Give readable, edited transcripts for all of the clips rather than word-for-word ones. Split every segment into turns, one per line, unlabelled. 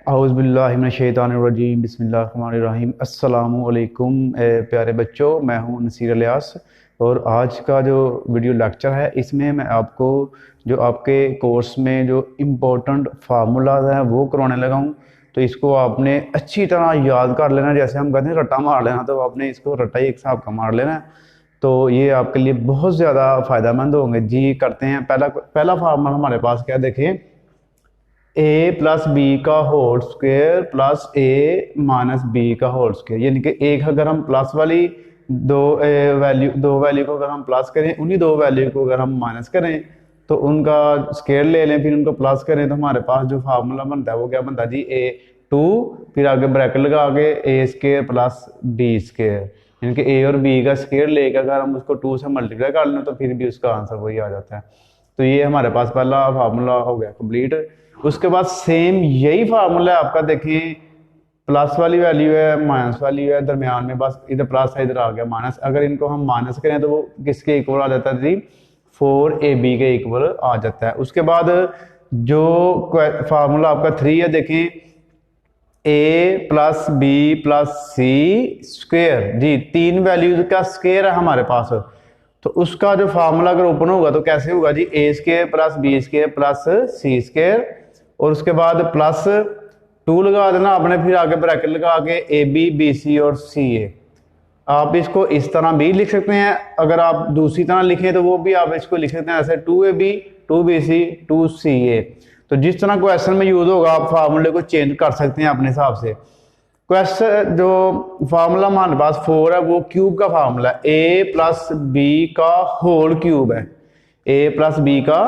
औज़ुबिल्लाहिमिनश्शैतानिर्रजीम बिस्मिल्लाहिर्रहमानिर्रहीम अस्सलामु अलैकुम प्यारे बच्चों, मैं हूं नसीर इलियास। और आज का जो वीडियो लेक्चर है इसमें मैं आपको जो आपके कोर्स में जो इम्पोर्टेंट फार्मूलाज हैं वो करवाने लगा हूं। तो इसको आपने अच्छी तरह याद कर लेना। जैसे हम कहते हैं रट्टा मार लेना, तो आपने इसको रट्टा ही एक हिसाब का मार लेना है। तो ये आपके लिए बहुत ज़्यादा फ़ायदेमंद होंगे जी। करते हैं पहला पहला फार्मूला हमारे पास क्या, देखें, ए प्लस बी का होल स्क्वायर प्लस ए माइनस बी का होल स्क्वायर। यानी कि एक अगर हम प्लस वाली दो वैल्यू को अगर हम प्लस करें, उन्हीं दो वैल्यू को अगर हम माइनस करें तो उनका स्क्वायर ले लें, फिर उनको प्लस करें, तो हमारे पास जो फार्मूला बनता है वो क्या बनता है जी, ए टू, फिर आगे ब्रैकेट लगा के ए स्क्वायर प्लस बी स्क्वायर। यानी कि ए और बी का स्क्वायर लेकर अगर हम उसको टू से मल्टीप्लाई कर लें तो फिर भी उसका आंसर वही आ जाता है। तो ये हमारे पास पहला फार्मूला हो गया कंप्लीट। उसके बाद सेम यही फार्मूला है आपका, देखिए प्लस वाली वैल्यू है, माइनस वाली है, दरमियान में बस इधर प्लस है, इधर आ गया माइनस। अगर इनको हम माइनस करें तो वो किसके इक्वल आ जाता है जी, 4ab के इक्वल आ जाता है। उसके बाद जो फार्मूला आपका 3 है, देखें, a plus B plus C square जी, तीन वैल्यूज का स्क्वेयर है हमारे पास। तो उसका जो फार्मूला अगर ओपन होगा तो कैसे होगा जी, A square plus B square plus C square, और उसके बाद प्लस 2 लगा देना आपने, फिर आगे ब्रैकेट लगा के ए बी बी सी और सी ए। आप इसको इस तरह भी लिख सकते हैं, अगर आप दूसरी तरह लिखें तो वो भी आप इसको लिख सकते हैं ऐसे, 2ab 2bc 2ca। तो जिस तरह क्वेश्चन में यूज होगा आप फार्मूले को चेंज कर सकते हैं अपने हिसाब से। क्वेश्चन जो फार्मूला हमारे पास 4 है वो क्यूब का फार्मूला है, ए प्लस बी का होल क्यूब है, ए प्लस बी का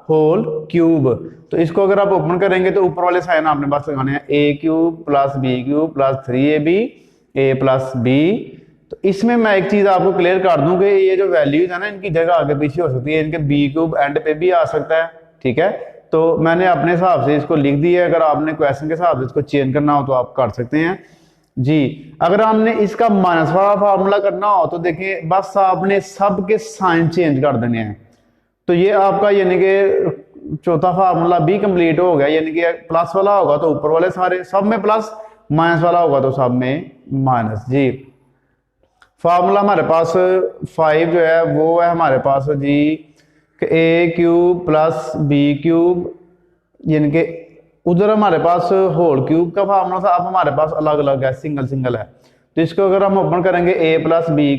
होल क्यूब। तो इसको अगर आप ओपन करेंगे तो ऊपर वाले साइन आपने पास लगाने हैं, A cube plus B cube plus 3ab A plus B. तो इसमें मैं एक चीज आपको क्लियर कर दूं कि ये जो वैल्यूज है ना, इनकी जगह आगे पीछे हो सकती है, इनके बी क्यूब एंड पे भी आ सकता है, ठीक है। तो मैंने अपने हिसाब से इसको लिख दिया है, अगर आपने क्वेश्चन के हिसाब से इसको चेंज करना हो तो आप कर सकते हैं जी। अगर हमने इसका माइनस वाला फार्मूला करना हो तो देखिए बस आपने सब के साइन चेंज कर देने हैं। तो ये आपका यानी कि चौथा फार्मूला भी कंप्लीट हो गया। यानी कि प्लस वाला होगा तो ऊपर वाले सारे सब में प्लस, माइनस वाला होगा तो सब में माइनस जी। फार्मूला हमारे पास 5 जो है वो है हमारे पास जी, ए क्यूब प्लस बी क्यूब, यानी कि उधर हमारे पास होल क्यूब का फार्मूला था, अब हमारे पास अलग अलग है, सिंगल सिंगल है। तो इसको अगर हम ओपन करेंगे ए प्लस बी,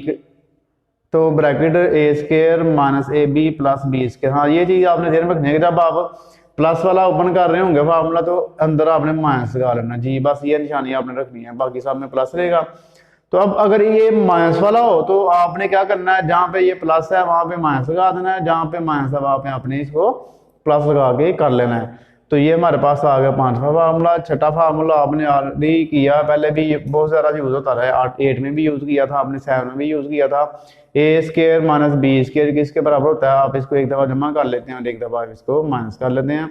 तो bracket A square minus A B plus B square. हाँ, ये चीज आपने ध्यान रखनी है कि जब आप प्लस वाला ओपन कर रहे होंगे फार्मूला तो अंदर आपने माइनस लगा लेना जी, बस ये निशानी आपने रखनी है, बाकी सब में प्लस रहेगा। तो अब अगर ये माइनस वाला हो तो आपने क्या करना है, जहां पे ये प्लस है वहां पे माइनस लगा देना है, जहां पे माइनस है वहां पे आपने इसको प्लस लगा के कर लेना है। तो ये हमारे पास आ गया 5वां फार्मूला। छठा फार्मूला आपने ऑलरेडी किया, पहले भी बहुत ज्यादा यूज होता रहा है, 8 में भी यूज किया था आपने, 7 में भी यूज किया था। ए स्क्वायर माइनस बी स्क्वायर किसके बराबर होता है, आप इसको एक दफा जमा कर लेते हैं और एक दफा इसको माइनस कर लेते हैं।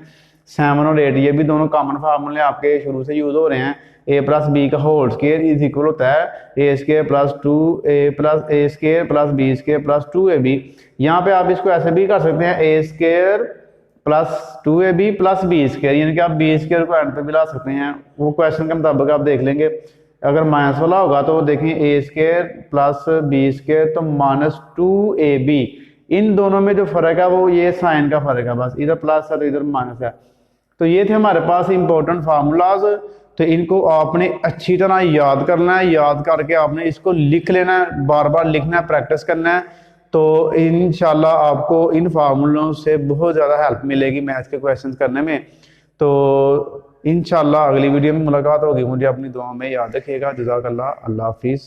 7 और 8 ये भी दोनों कॉमन फार्मूले आपके शुरू से यूज हो रहे हैं। ए प्लस बी का होल स्क्वायर इज इक्वल होता है A square plus 2a plus A square plus B square plus 2ab। यहाँ पे आप इसको ऐसे भी कर सकते हैं, A square plus 2ab plus B square, यानी कि आप बी स्क्वायर को एंड पे भी ला सकते हैं, वो क्वेश्चन के मुताबिक आप देख लेंगे। अगर माइनस वाला होगा तो देखें ए स्क्वायर प्लस बी स्क्वायर तो माइनस 2ab। इन दोनों में जो फर्क है वो ये साइन का फर्क है, बस इधर प्लस है तो इधर माइनस है। तो ये थे हमारे पास इंपॉर्टेंट फार्मूलाज। तो इनको आपने अच्छी तरह याद करना है, याद करके आपने इसको लिख लेना है, बार बार लिखना है, प्रैक्टिस करना है। तो इंशाल्लाह आपको इन फार्मूलों से बहुत ज़्यादा हेल्प मिलेगी मैथ्स के क्वेश्चंस करने में। तो इंशाल्लाह अगली वीडियो में मुलाकात होगी, मुझे अपनी दुआ में याद रखिएगा। जज़ाकल्लाह, अल्लाह हाफिज़।